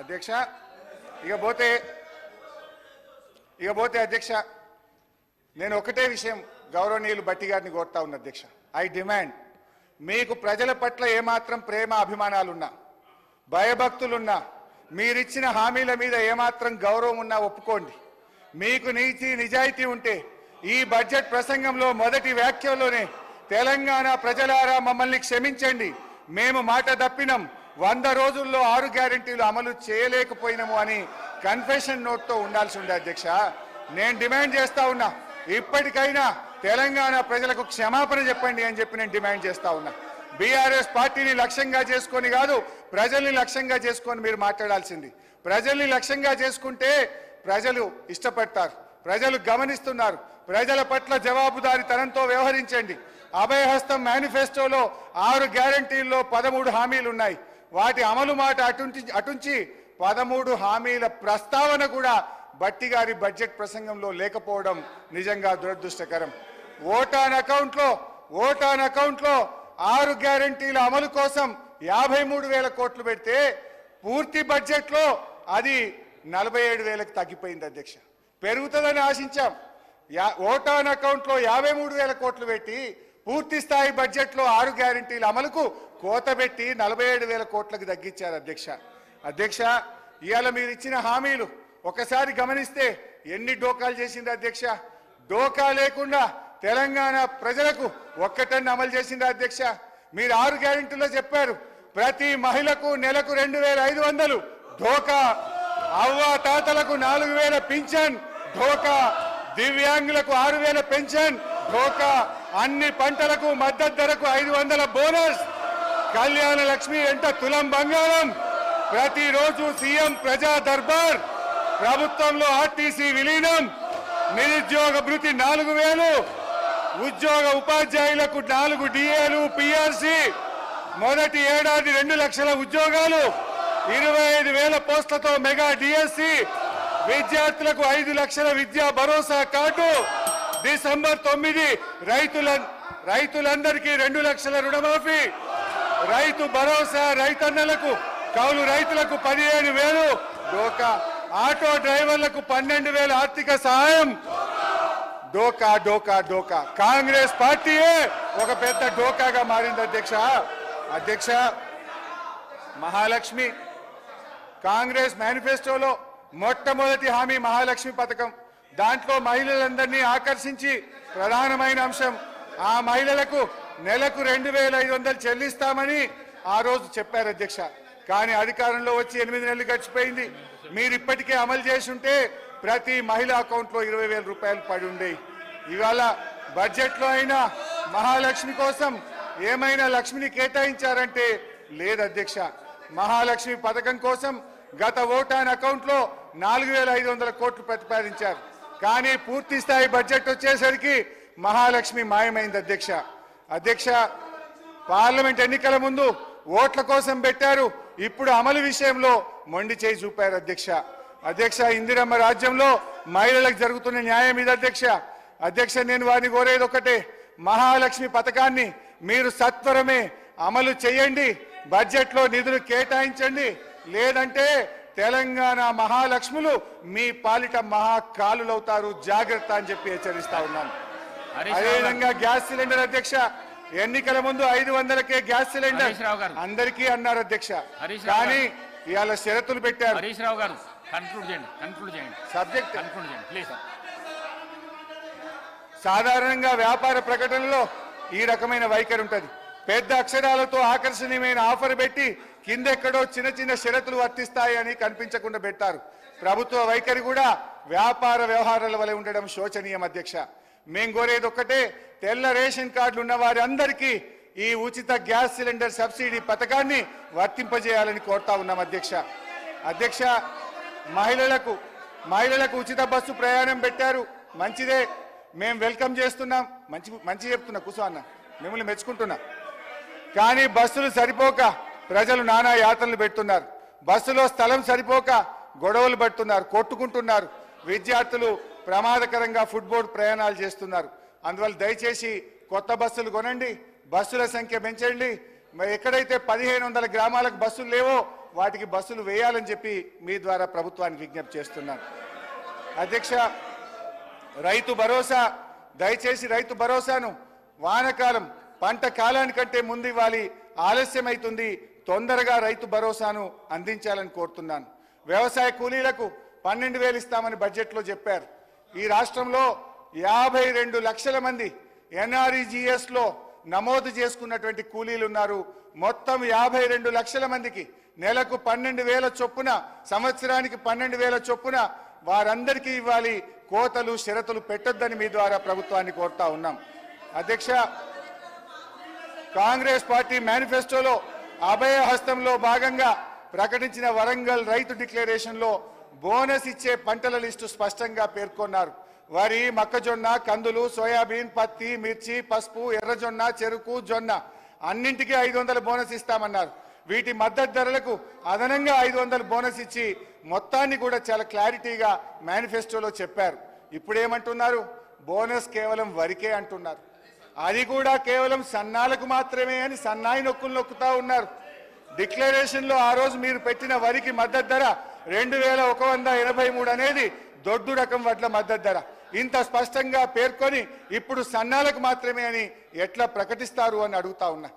అధ్యక్ష ఇక పోతే అధ్యక్ష నేను ఒకటే విషయం గౌరవనీయులు భట్టి గారిని కోరుతా ఉన్నా అధ్యక్ష. ఐ డిమాండ్ మీకు ప్రజల పట్ల ఏమాత్రం ప్రేమ అభిమానాలున్నా భయభక్తులున్నా మీరిచ్చిన హామీల మీద ఏమాత్రం గౌరవం ఉన్నా ఒప్పుకోండి. మీకు నీతి నిజాయితీ ఉంటే ఈ బడ్జెట్ ప్రసంగంలో మొదటి వ్యాఖ్యలోనే తెలంగాణ ప్రజలారా మమ్మల్ని క్షమించండి, మేము మాట తప్పినాం, 100 రోజుల్లో 6 గ్యారెంటీలు అమలు చేయలేకపోయినాము అని కన్ఫెషన్ నోట్తో ఉండాల్సి ఉంది అధ్యక్ష. నేను డిమాండ్ చేస్తా ఉన్నా, ఇప్పటికైనా తెలంగాణ ప్రజలకు క్షమాపణ చెప్పండి అని చెప్పి నేను డిమాండ్ చేస్తా ఉన్నా. బీఆర్ఎస్ పార్టీని లక్ష్యంగా చేసుకొని కాదు, ప్రజల్ని లక్ష్యంగా చేసుకొని మీరు మాట్లాడాల్సింది. ప్రజల్ని లక్ష్యంగా చేసుకుంటే ప్రజలు ఇష్టపడతారు, ప్రజలు గమనిస్తున్నారు. ప్రజల పట్ల జవాబుదారీతనంతో వ్యవహరించండి. అభయహస్తం మేనిఫెస్టోలో 6 గ్యారెంటీల్లో 13 హామీలు ఉన్నాయి. వాటి అమలు మాట అటుంచి 13 హామీల ప్రస్తావన కూడా భట్టి గారి బడ్జెట్ ప్రసంగంలో లేకపోవడం నిజంగా దురదృష్టకరం. ఓటాన్ అకౌంట్లో 6 గ్యారెంటీల అమలు కోసం 53,000 కోట్లు పెడితే పూర్తి బడ్జెట్లో అది 47,000కు తగ్గిపోయింది అధ్యక్ష. పెరుగుతుందని ఆశించాం. ఓటాన్ అకౌంట్లో 53,000 కోట్లు పెట్టి పూర్తి స్థాయి బడ్జెట్లో 6 గ్యారెంటీల అమలుకు కోత పెట్టి 47,000 కోట్లకు తగ్గించారు అధ్యక్ష. ఇవాళ మీరు ఇచ్చిన హామీలు ఒకసారి గమనిస్తే ఎన్ని డోకాలు చేసింది అధ్యక్ష. డోకా లేకుండా తెలంగాణ ప్రజలకు ఒక్కటన్ను అమలు చేసింది అధ్యక్ష. మీరు 6 గ్యారెంటీలో చెప్పారు ప్రతి మహిళకు నెలకు 2,500 ఢోకా, అవ్వ తాతలకు 4,000 పింఛన్ ఢోకా, దివ్యాంగులకు 6,000 పెన్షన్ ఢోకా, అన్ని పంటలకు మద్దతు ధరకు 500 బోనస్, కళ్యాణ లక్ష్మి ఎంట తులం బంగారం, ప్రతిరోజు సీఎం ప్రజా దర్బార్, ప్రభుత్వంలో ఆర్టీసీ విలీనం, నిరుద్యోగ భృతి 4,000, ఉద్యోగ ఉపాధ్యాయులకు 4 డిఏలు పిఆర్సీ, మొదటి ఏడాది 2 లక్షల ఉద్యోగాలు, 25,000 పోస్టులతో మెగా డిఎస్సి, విద్యార్థులకు 5 లక్షల విద్యా భరోసా కార్డు, డిసెంబర్ 9 రైతులందరికీ 2 లక్షల రుణమాఫీ, రైతు భరోసా రైతన్నలకు, కౌలు రైతులకు 15,000 డోకా, ఆటో డ్రైవర్లకు 12,000 ఆర్థిక సహాయం. డోకా డోకా డోకా కాంగ్రెస్ పార్టీయే ఒక పెద్ద డోకాగా మారింది అధ్యక్ష. మహాలక్ష్మి కాంగ్రెస్ మేనిఫెస్టోలో మొట్టమొదటి హామీ మహాలక్ష్మి పథకం. దాంట్లో మహిళలందరినీ ఆకర్షించి ప్రధానమైన అంశం ఆ మహిళలకు నెలకు 2,500 చెల్లిస్తామని ఆ రోజు చెప్పారు అధ్యక్ష. కానీ అధికారంలో వచ్చి 8 నెలలు గడిచిపోయింది. మీరు ఇప్పటికే అమలు చేసి ఉంటే ప్రతి మహిళ అకౌంట్లో 20,000 రూపాయలు పడి ఉండేవి. ఇవాళ బడ్జెట్లో అయినా మహాలక్ష్మి కోసం ఏమైనా లక్ష్మిని కేటాయించారంటే లేదు అధ్యక్ష. మహాలక్ష్మి పథకం కోసం గత ఓటాన్ అకౌంట్లో 4,500 కోట్లు ప్రతిపాదించారు. కానీ పూర్తి స్థాయి బడ్జెట్ వచ్చేసరికి మహాలక్ష్మి మాయమైంది అధ్యక్ష. పార్లమెంట్ ఎన్నికల ముందు ఓట్ల కోసం పెట్టారు, ఇప్పుడు అమలు విషయంలో మొండి చేయి చూపారు అధ్యక్ష. ఇందిరమ్మ రాజ్యంలో మహిళలకు జరుగుతున్న న్యాయం ఇది అధ్యక్ష. నేను వారిని కోరేది ఒకటే, మహాలక్ష్మి పథకాన్ని మీరు సత్వరమే అమలు చేయండి, బడ్జెట్లో నిధులు కేటాయించండి, లేదంటే తెలంగాణ మహాలక్ష్ములు మీ పాలిట మహాకాలులవుతారు, జాగ్రత్త అని చెప్పి హెచ్చరిస్తా ఉన్నాను. అదేవిధంగా గ్యాస్ సిలిండర్ అధ్యక్ష, ఎన్నికల ముందు 500కే గ్యాస్ సిలిండర్ అందరికీ అన్నారు అధ్యక్ష. కానీ ఇవాళ షరతులు పెట్టారు. సబ్జెక్ట్ సాధారణంగా వ్యాపార ప్రకటనలో ఈ రకమైన వైఖరి ఉంటుంది. పెద్ద అక్షరాలతో ఆకర్షణీయమైన ఆఫర్ పెట్టి కిందెక్కడో చిన్న షరతులు వర్తిస్తాయని కనిపించకుండా పెట్టారు. ప్రభుత్వ వైఖరి కూడా వ్యాపార వ్యవహారాల వలె ఉండడం శోచనీయం అధ్యక్ష. మేము కోరేది ఒక్కటే, తెల్ల రేషన్ కార్డులు ఉన్న వారి అందరికీ ఈ ఉచిత గ్యాస్ సిలిండర్ సబ్సిడీ పథకాన్ని వర్తింపజేయాలని కోరుతా ఉన్నాం అధ్యక్ష. మహిళలకు ఉచిత బస్సు ప్రయాణం పెట్టారు, మంచిదే, మేము వెల్కమ్ చేస్తున్నాం. మంచి చెప్తున్నా, కూర్చో అన్న, మిమ్మల్ని మెచ్చుకుంటున్నా. కానీ బస్సులు సరిపోక ప్రజలు నానా యాతనలు పెడుతున్నారు. బస్సులో స్థలం సరిపోక గొడవలు పడుతున్నారు, కొట్టుకుంటున్నారు. విద్యార్థులు ప్రమాదకరంగా ఫుట్బోర్డ్ ప్రయాణాలు చేస్తున్నారు. అందువల్ల దయచేసి కొత్త బస్సులు కొనండి, బస్సుల సంఖ్య పెంచండి. ఎక్కడైతే 1,500 గ్రామాలకు బస్సులు లేవో వాటికి బస్సులు వేయాలని చెప్పి మీ ద్వారా ప్రభుత్వానికి విజ్ఞప్తి చేస్తున్నాను. అధ్యక్ష, రైతు భరోసా, దయచేసి రైతు భరోసాను వానకాలం పంట కాలానికంటే ముందు ఇవ్వాలి, ఆలస్యమైతుంది, తొందరగా రైతు భరోసాను అందించాలని కోరుతున్నాను. వ్యవసాయ కూలీలకు 12,000 ఇస్తామని బడ్జెట్లో చెప్పారు. ఈ రాష్ట్రంలో 52 లక్షల మంది NREGSలో నమోదు చేసుకున్నటువంటి కూలీలు ఉన్నారు. మొత్తం 52 లక్షల మందికి నెలకు 12,000 చొప్పున, సంవత్సరానికి 12,000 చొప్పున వారందరికీ ఇవ్వాలి. కోతలు షరతులు పెట్టొద్దని మీ ద్వారా ప్రభుత్వాన్ని కోరుతా ఉన్నాం. అధ్యక్ష, కాంగ్రెస్ పార్టీ మేనిఫెస్టోలో అభయ హస్తంలో భాగంగా ప్రకటించిన వరంగల్ రైతు డిక్లరేషన్లో బోనస్ ఇచ్చే పంటల లిస్టు స్పష్టంగా పేర్కొన్నారు. వరి, మొక్కజొన్న, కందులు, సోయాబీన్, పత్తి, మిర్చి, పసుపు, ఎర్రజొన్న, చెరుకు, జొన్న అన్నింటికీ 500 బోనస్ ఇస్తామన్నారు. వీటి మద్దతు ధరలకు అదనంగా 500 బోనస్ ఇచ్చి మొత్తాన్ని కూడా చాలా క్లారిటీగా మేనిఫెస్టోలో చెప్పారు. ఇప్పుడేమంటున్నారు? బోనస్ కేవలం వరికే అంటున్నారు. అది కూడా కేవలం సన్నాలకు మాత్రమే అని సన్నాయి నొక్కులు నొక్కుతా ఉన్నారు. డిక్లరేషన్లో ఆ రోజు మీరు పెట్టిన వరికి మద్దతు ధర 2,183 అనేది దొడ్డు రకం వడ్ల మద్దతు ధర. ఇంత స్పష్టంగా పేర్కొని ఇప్పుడు సన్నాలకు మాత్రమే అని ఎట్లా ప్రకటిస్తారు అని అడుగుతా ఉన్నా.